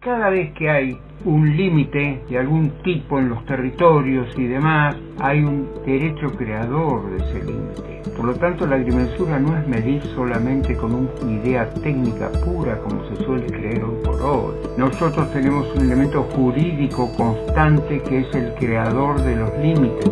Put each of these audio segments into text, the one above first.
Cada vez que hay un límite de algún tipo en los territorios y demás, hay un derecho creador de ese límite. Por lo tanto, la agrimensura no es medir solamente con una idea técnica pura, como se suele creer hoy por hoy. Nosotros tenemos un elemento jurídico constante que es el creador de los límites.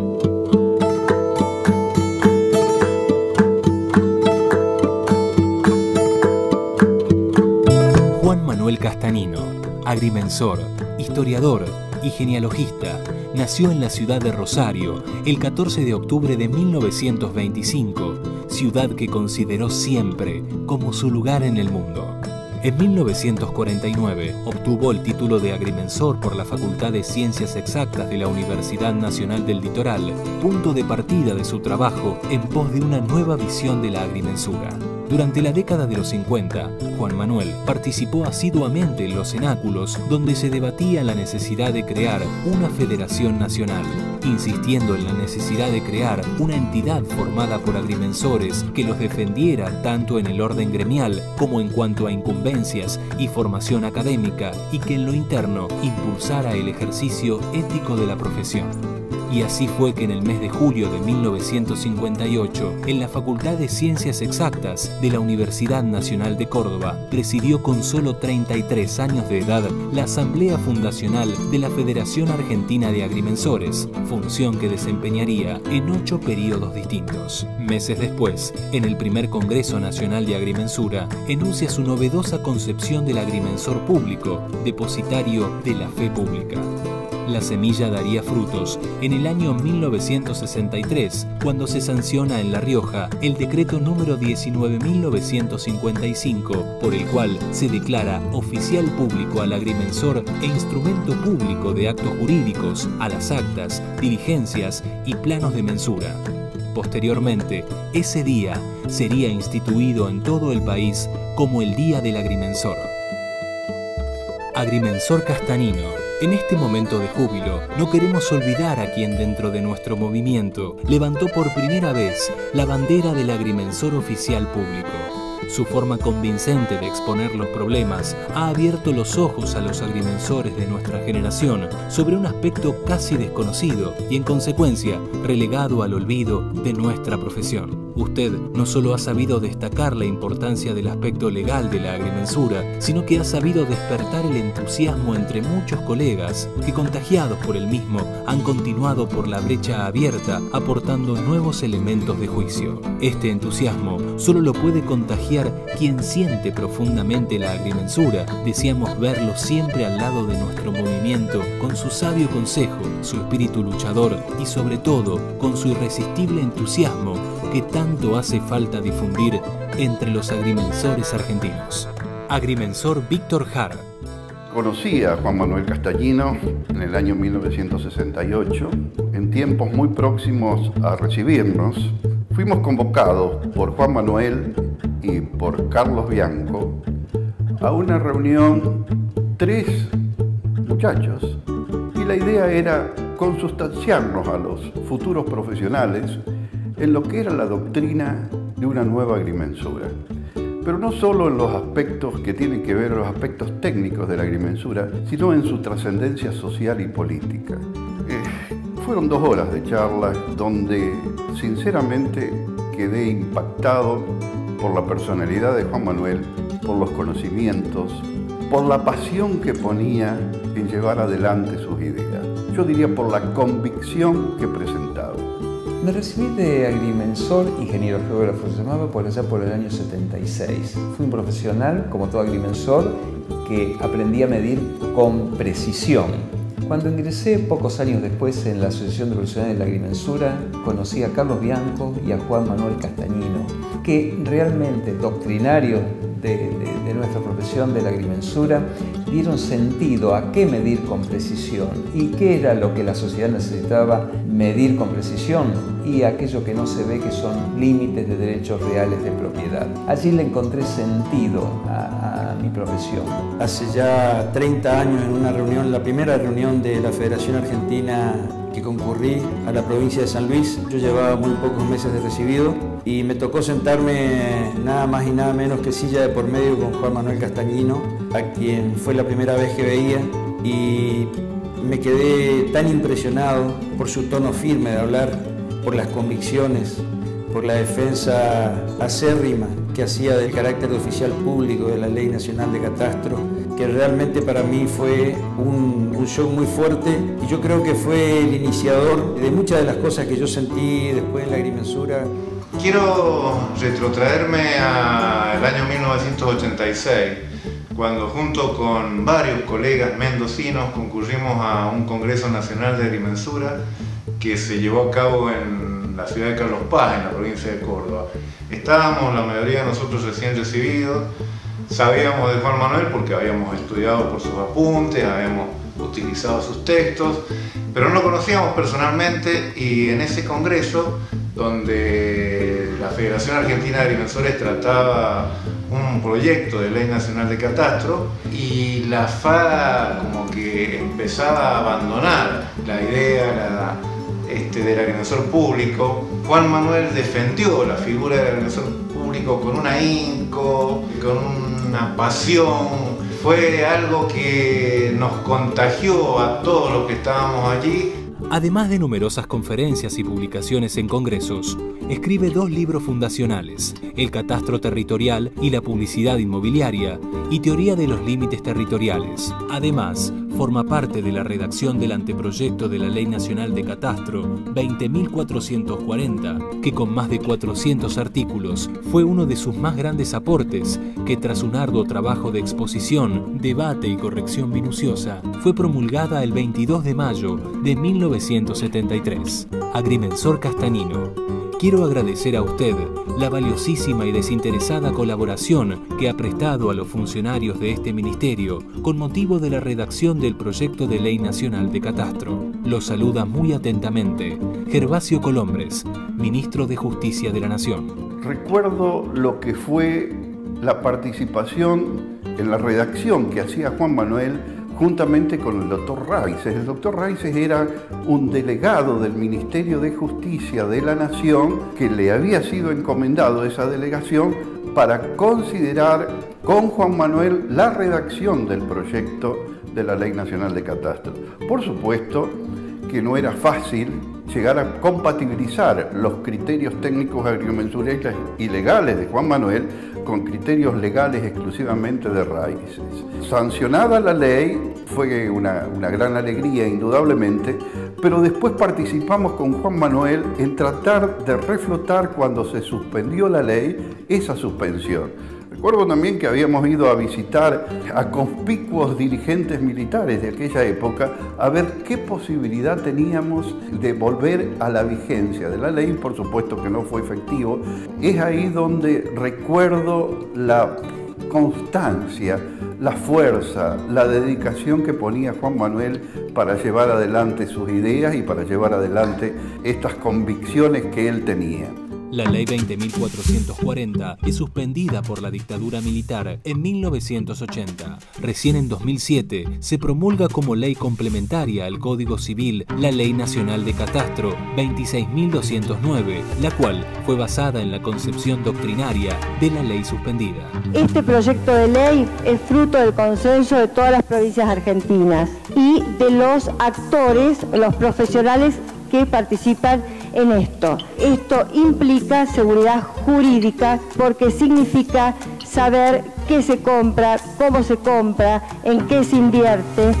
Juan Manuel Castañino, agrimensor, historiador y genealogista, nació en la ciudad de Rosario el 14 de octubre de 1925, ciudad que consideró siempre como su lugar en el mundo. En 1949 obtuvo el título de agrimensor por la Facultad de Ciencias Exactas de la Universidad Nacional del Litoral, punto de partida de su trabajo en pos de una nueva visión de la agrimensura. Durante la década de los 50, Juan Manuel participó asiduamente en los cenáculos donde se debatía la necesidad de crear una federación nacional, insistiendo en la necesidad de crear una entidad formada por agrimensores que los defendiera tanto en el orden gremial como en cuanto a incumbencias y formación académica, y que en lo interno impulsara el ejercicio ético de la profesión. Y así fue que en el mes de julio de 1958, en la Facultad de Ciencias Exactas de la Universidad Nacional de Córdoba, presidió con solo 33 años de edad la Asamblea Fundacional de la Federación Argentina de Agrimensores, función que desempeñaría en 8 períodos distintos. Meses después, en el primer Congreso Nacional de Agrimensura, enuncia su novedosa concepción del agrimensor público, depositario de la fe pública. La semilla daría frutos en el año 1963, cuando se sanciona en La Rioja el decreto número 19.955, por el cual se declara oficial público al agrimensor e instrumento público de actos jurídicos a las actas, diligencias y planos de mensura. Posteriormente, ese día sería instituido en todo el país como el Día del Agrimensor. Agrimensor Castañino. En este momento de júbilo, no queremos olvidar a quien dentro de nuestro movimiento levantó por primera vez la bandera del agrimensor oficial público. Su forma convincente de exponer los problemas ha abierto los ojos a los agrimensores de nuestra generación sobre un aspecto casi desconocido y, en consecuencia, relegado al olvido de nuestra profesión. Usted no solo ha sabido destacar la importancia del aspecto legal de la agrimensura, sino que ha sabido despertar el entusiasmo entre muchos colegas que, contagiados por el mismo, han continuado por la brecha abierta aportando nuevos elementos de juicio. Este entusiasmo solo lo puede contagiar quien siente profundamente la agrimensura. Deseamos verlo siempre al lado de nuestro movimiento, con su sabio consejo, su espíritu luchador y sobre todo con su irresistible entusiasmo que tanto hace falta difundir entre los agrimensores argentinos. Agrimensor Víctor Jara. Conocí a Juan Manuel Castañino en el año 1968, en tiempos muy próximos a recibirnos. Fuimos convocados por Juan Manuel y por Carlos Bianco a una reunión, 3 muchachos, y la idea era consustanciarnos a los futuros profesionales en lo que era la doctrina de una nueva agrimensura. Pero no solo en los aspectos que tienen que ver, los aspectos técnicos de la agrimensura, sino en su trascendencia social y política. Fueron 2 horas de charla donde sinceramente quedé impactado por la personalidad de Juan Manuel, por los conocimientos, por la pasión que ponía en llevar adelante sus ideas. Yo diría por la convicción que presentaba. Me recibí de agrimensor, ingeniero geógrafo se llamaba, por allá por el año 76. Fui un profesional, como todo agrimensor, que aprendí a medir con precisión. Cuando ingresé pocos años después en la Asociación de Profesionales de la Agrimensura, conocí a Carlos Bianco y a Juan Manuel Castañino, que realmente doctrinarios de nuestra profesión de la agrimensura dieron sentido a qué medir con precisión y qué era lo que la sociedad necesitaba medir con precisión, tecnología, aquello que no se ve, que son límites de derechos reales de propiedad. Allí le encontré sentido a mi profesión. Hace ya 30 años, en una reunión, la primera reunión de la Federación Argentina que concurrí a la provincia de San Luis, yo llevaba muy pocos meses de recibido y me tocó sentarme nada más y nada menos que silla de por medio con Juan Manuel Castañino, a quien fue la primera vez que veía, y me quedé tan impresionado por su tono firme de hablar, por las convicciones, por la defensa acérrima que hacía del carácter oficial público de la Ley Nacional de Catastro, que realmente para mí fue un shock muy fuerte, y yo creo que fue el iniciador de muchas de las cosas que yo sentí después en la agrimensura. Quiero retrotraerme al año 1986, cuando junto con varios colegas mendocinos concurrimos a un Congreso Nacional de Agrimensura que se llevó a cabo en la ciudad de Carlos Paz, en la provincia de Córdoba. Estábamos, la mayoría de nosotros, recién recibidos. Sabíamos de Juan Manuel porque habíamos estudiado por sus apuntes, habíamos utilizado sus textos, pero no lo conocíamos personalmente, y en ese congreso, donde la Federación Argentina de Agrimensores trataba un proyecto de Ley Nacional de Catastro, y la FA como que empezaba a abandonar la idea del agrimensor público, Juan Manuel defendió la figura del agrimensor público con un ahínco, con una pasión. Fue algo que nos contagió a todos los que estábamos allí. Además de numerosas conferencias y publicaciones en congresos, escribe 2 libros fundacionales: El catastro territorial y la publicidad inmobiliaria, y Teoría de los límites territoriales. Además, forma parte de la redacción del anteproyecto de la Ley Nacional de Catastro 20.440, que con más de 400 artículos fue uno de sus más grandes aportes, que tras un arduo trabajo de exposición, debate y corrección minuciosa, fue promulgada el 22 de mayo de 1973. Agrimensor Castañino, quiero agradecer a usted la valiosísima y desinteresada colaboración que ha prestado a los funcionarios de este ministerio con motivo de la redacción del proyecto de Ley Nacional de Catastro. Lo saluda muy atentamente Gervasio Colombres, Ministro de Justicia de la Nación. Recuerdo lo que fue la participación en la redacción que hacía Juan Manuel juntamente con el doctor Raices. El doctor Raices era un delegado del Ministerio de Justicia de la Nación que le había sido encomendado esa delegación para considerar con Juan Manuel la redacción del proyecto de la Ley Nacional de Catastro. Por supuesto que no era fácil llegar a compatibilizar los criterios técnicos agrimensuriales y legales de Juan Manuel con criterios legales exclusivamente de Raices. Sancionada la ley, fue una gran alegría indudablemente, pero después participamos con Juan Manuel en tratar de reflotar, cuando se suspendió la ley, esa suspensión. Recuerdo también que habíamos ido a visitar a conspicuos dirigentes militares de aquella época a ver qué posibilidad teníamos de volver a la vigencia de la ley. Por supuesto que no fue efectivo. Es ahí donde recuerdo la constancia, la fuerza, la dedicación que ponía Juan Manuel para llevar adelante sus ideas y para llevar adelante estas convicciones que él tenía. La Ley 20.440 es suspendida por la dictadura militar en 1980. Recién en 2007 se promulga como ley complementaria al Código Civil la Ley Nacional de Catastro 26.209, la cual fue basada en la concepción doctrinaria de la ley suspendida. Este proyecto de ley es fruto del consenso de todas las provincias argentinas y de los actores, los profesionales que participan en esto. Esto implica seguridad jurídica porque significa saber qué se compra, cómo se compra, en qué se invierte.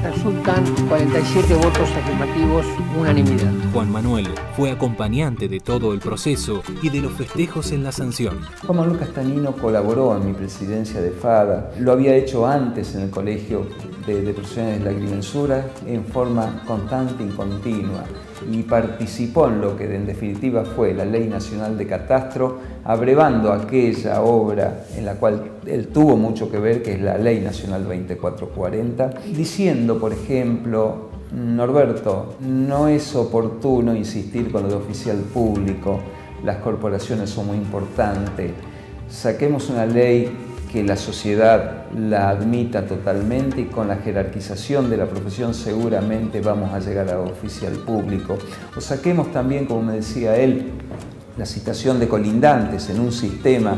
Resultan 47 votos afirmativos, unanimidad. Juan Manuel fue acompañante de todo el proceso y de los festejos en la sanción. Juan Manuel Castañino colaboró en mi presidencia de FADA. Lo había hecho antes en el Colegio de Profesionales de la Agrimensura en forma constante y continua, y participó en lo que en definitiva fue la Ley Nacional de Catastro, abrevando aquella obra en la cual él tuvo mucho que ver, que es la Ley Nacional 2440, diciendo, por ejemplo, Norberto, no es oportuno insistir con lo de oficial público, las corporaciones son muy importantes, saquemos una ley que la sociedad la admita totalmente y con la jerarquización de la profesión seguramente vamos a llegar a oficial público. O saquemos también, como me decía él, la citación de colindantes en un sistema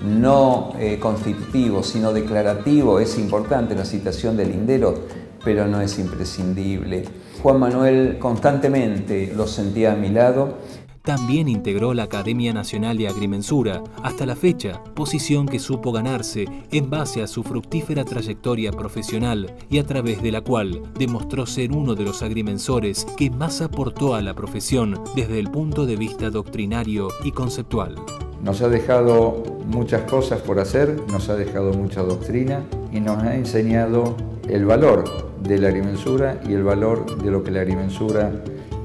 no constitutivo, sino declarativo. Es importante la citación de linderos, pero no es imprescindible. Juan Manuel constantemente lo sentía a mi lado. También integró la Academia Nacional de Agrimensura hasta la fecha, posición que supo ganarse en base a su fructífera trayectoria profesional y a través de la cual demostró ser uno de los agrimensores que más aportó a la profesión desde el punto de vista doctrinario y conceptual. Nos ha dejado muchas cosas por hacer, nos ha dejado mucha doctrina y nos ha enseñado el valor de la agrimensura y el valor de lo que la agrimensura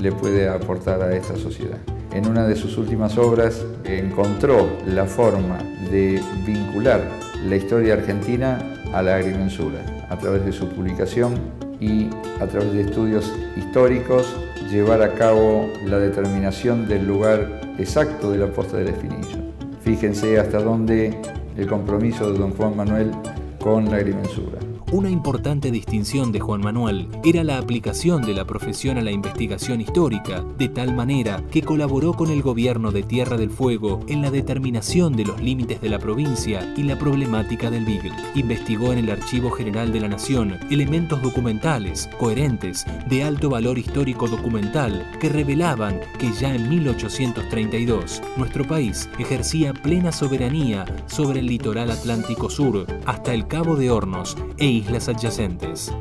le puede aportar a esta sociedad. En una de sus últimas obras encontró la forma de vincular la historia argentina a la agrimensura a través de su publicación y a través de estudios históricos, llevar a cabo la determinación del lugar exacto de la posta del Espinillo. Fíjense hasta dónde el compromiso de don Juan Manuel con la agrimensura. Una importante distinción de Juan Manuel era la aplicación de la profesión a la investigación histórica, de tal manera que colaboró con el gobierno de Tierra del Fuego en la determinación de los límites de la provincia y la problemática del Beagle. Investigó en el Archivo General de la Nación elementos documentales, coherentes, de alto valor histórico documental, que revelaban que ya en 1832 nuestro país ejercía plena soberanía sobre el litoral atlántico sur, hasta el Cabo de Hornos e islas adyacentes.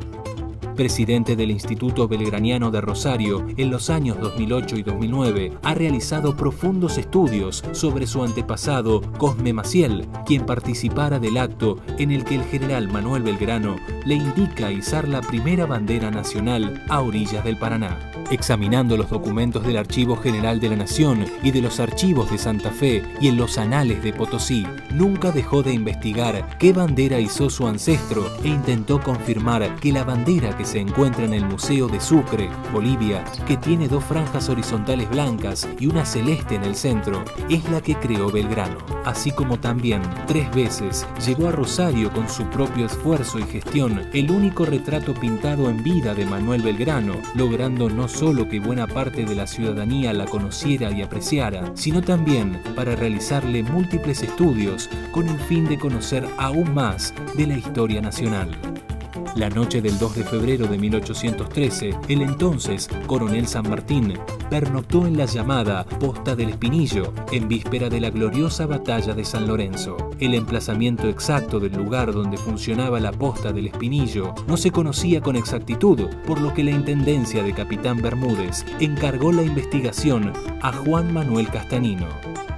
Presidente del Instituto Belgraniano de Rosario en los años 2008 y 2009, ha realizado profundos estudios sobre su antepasado Cosme Maciel, quien participara del acto en el que el general Manuel Belgrano le indica izar la primera bandera nacional a orillas del Paraná. Examinando los documentos del Archivo General de la Nación y de los archivos de Santa Fe y en los anales de Potosí, nunca dejó de investigar qué bandera izó su ancestro e intentó confirmar que la bandera que se encuentra en el Museo de Sucre, Bolivia, que tiene dos franjas horizontales blancas y una celeste en el centro, es la que creó Belgrano. Así como también 3 veces llegó a Rosario con su propio esfuerzo y gestión el único retrato pintado en vida de Manuel Belgrano, logrando no solo que buena parte de la ciudadanía la conociera y apreciara, sino también para realizarle múltiples estudios con el fin de conocer aún más de la historia nacional. La noche del 2 de febrero de 1813, el entonces coronel San Martín pernoctó en la llamada Posta del Espinillo, en víspera de la gloriosa batalla de San Lorenzo. El emplazamiento exacto del lugar donde funcionaba la Posta del Espinillo no se conocía con exactitud, por lo que la intendencia de Capitán Bermúdez encargó la investigación a Juan Manuel Castanino.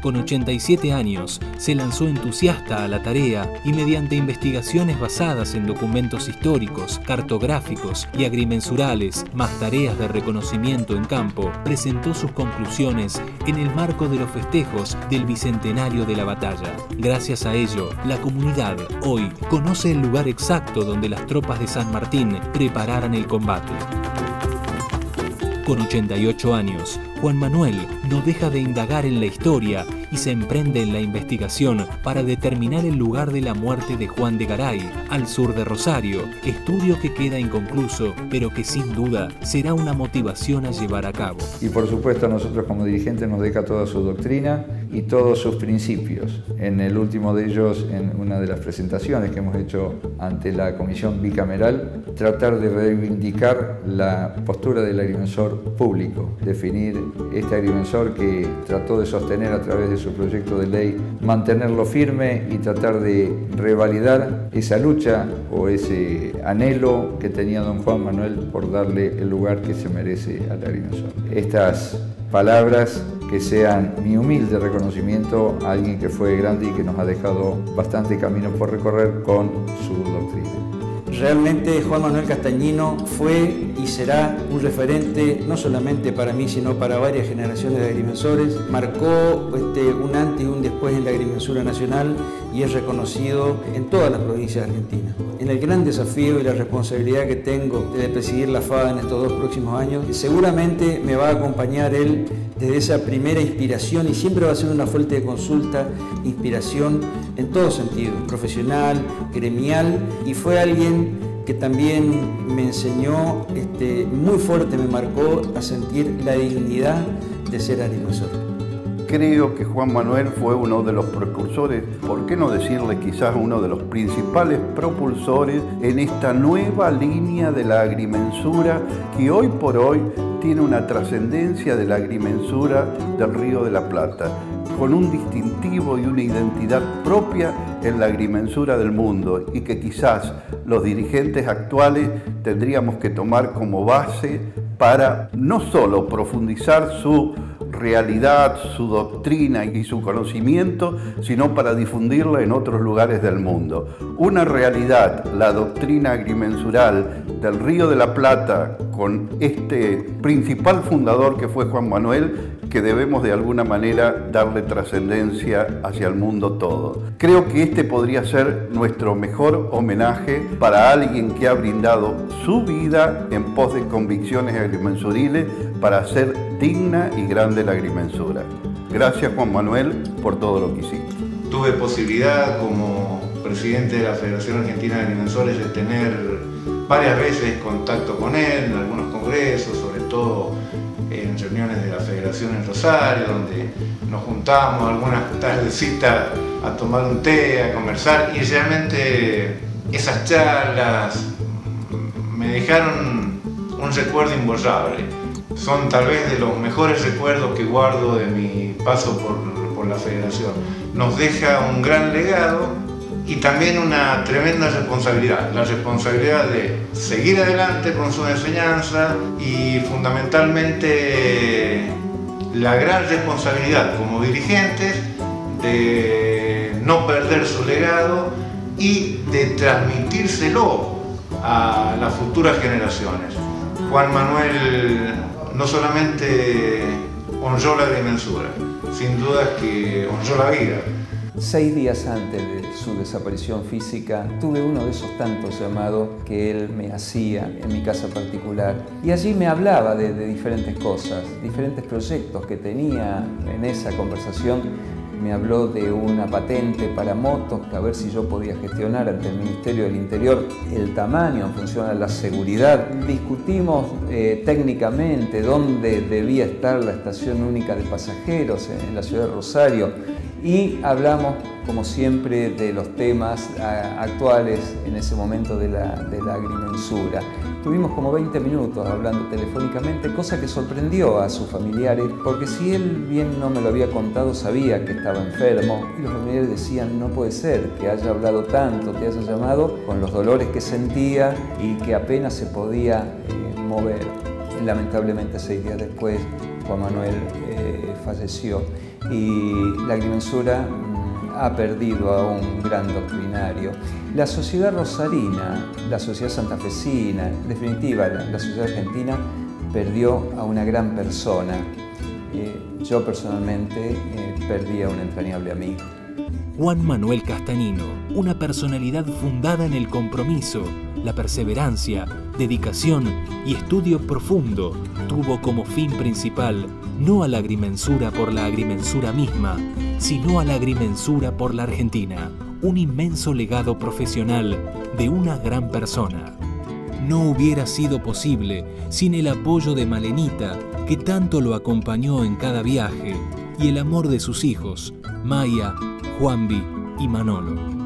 Con 87 años, se lanzó entusiasta a la tarea y mediante investigaciones basadas en documentos históricos, cartográficos y agrimensurales, más tareas de reconocimiento en campo, presentó sus conclusiones en el marco de los festejos del bicentenario de la batalla. Gracias a ello, la comunidad hoy conoce el lugar exacto donde las tropas de San Martín prepararan el combate. Con 88 años, Juan Manuel no deja de indagar en la historia y se emprende en la investigación para determinar el lugar de la muerte de Juan de Garay, al sur de Rosario, estudio que queda inconcluso, pero que sin duda será una motivación a llevar a cabo. Y por supuesto a nosotros como dirigentes nos deja toda su doctrina y todos sus principios. En el último de ellos, en una de las presentaciones que hemos hecho ante la comisión bicameral, tratar de reivindicar la postura del agrimensor público, definir este agrimensor que trató de sostener a través de su proyecto de ley, mantenerlo firme y tratar de revalidar esa lucha o ese anhelo que tenía don Juan Manuel por darle el lugar que se merece al agrimensor. Estas palabras que sean mi humilde reconocimiento a alguien que fue grande y que nos ha dejado bastante camino por recorrer con su doctrina. Realmente Juan Manuel Castañino fue y será un referente no solamente para mí, sino para varias generaciones de agrimensores. Marcó un antes y un después en la agrimensura nacional y es reconocido en todas las provincias argentinas. En el gran desafío y la responsabilidad que tengo de presidir la FADA en estos 2 próximos años, seguramente me va a acompañar él desde esa primera inspiración y siempre va a ser una fuente de consulta, inspiración en todo sentido, profesional, gremial, y fue alguien que también me enseñó, muy fuerte me marcó a sentir la dignidad de ser agrimensor. Creo que Juan Manuel fue uno de los precursores, por qué no decirle quizás uno de los principales propulsores en esta nueva línea de la agrimensura que hoy por hoy tiene una trascendencia de la agrimensura del Río de la Plata, con un distintivo y una identidad propia en la agrimensura del mundo y que quizás los dirigentes actuales tendríamos que tomar como base para no solo profundizar su realidad, su doctrina y su conocimiento, sino para difundirla en otros lugares del mundo. Una realidad, la doctrina agrimensural del Río de la Plata, con este principal fundador que fue Juan Manuel, que debemos de alguna manera darle trascendencia hacia el mundo todo. Creo que este podría ser nuestro mejor homenaje para alguien que ha brindado su vida en pos de convicciones agrimensuriles para hacer digna y grande la agrimensura. Gracias, Juan Manuel, por todo lo que hiciste. Tuve posibilidad como presidente de la Federación Argentina de Agrimensores de tener varias veces contacto con él en algunos congresos, sobre todo en reuniones de la Federación en Rosario, donde nos juntábamos algunas tardecitas a tomar un té, a conversar, y realmente esas charlas me dejaron un recuerdo imborrable. Son tal vez de los mejores recuerdos que guardo de mi paso por la Federación. Nos deja un gran legado y también una tremenda responsabilidad, la responsabilidad de seguir adelante con su enseñanza y fundamentalmente la gran responsabilidad como dirigentes de no perder su legado y de transmitírselo a las futuras generaciones. Juan Manuel no solamente honró la agrimensura, sin duda que honró la vida. 6 días antes de su desaparición física, tuve uno de esos tantos llamados que él me hacía en mi casa particular. Y allí me hablaba de diferentes cosas, diferentes proyectos que tenía en esa conversación. Me habló de una patente para motos, a ver si yo podía gestionar ante el Ministerio del Interior el tamaño en función a la seguridad. Discutimos técnicamente dónde debía estar la estación única de pasajeros en la ciudad de Rosario. Y hablamos, como siempre, de los temas actuales en ese momento de la agrimensura. Tuvimos como 20 minutos hablando telefónicamente, cosa que sorprendió a sus familiares, porque si él bien no me lo había contado, sabía que estaba enfermo, y los familiares decían, no puede ser que haya hablado tanto, que haya llamado con los dolores que sentía y que apenas se podía mover. Lamentablemente 6 días después, Juan Manuel falleció. Y la agrimensura ha perdido a un gran doctrinario. La sociedad rosarina, la sociedad santafesina, en definitiva la sociedad argentina, perdió a una gran persona. Yo personalmente perdí a un entrañable amigo. Juan Manuel Castañino, una personalidad fundada en el compromiso, la perseverancia, dedicación y estudio profundo, tuvo como fin principal no a la agrimensura por la agrimensura misma, sino a la agrimensura por la Argentina, un inmenso legado profesional de una gran persona. No hubiera sido posible sin el apoyo de Malenita, que tanto lo acompañó en cada viaje, y el amor de sus hijos, Maya, Juanvi y Manolo.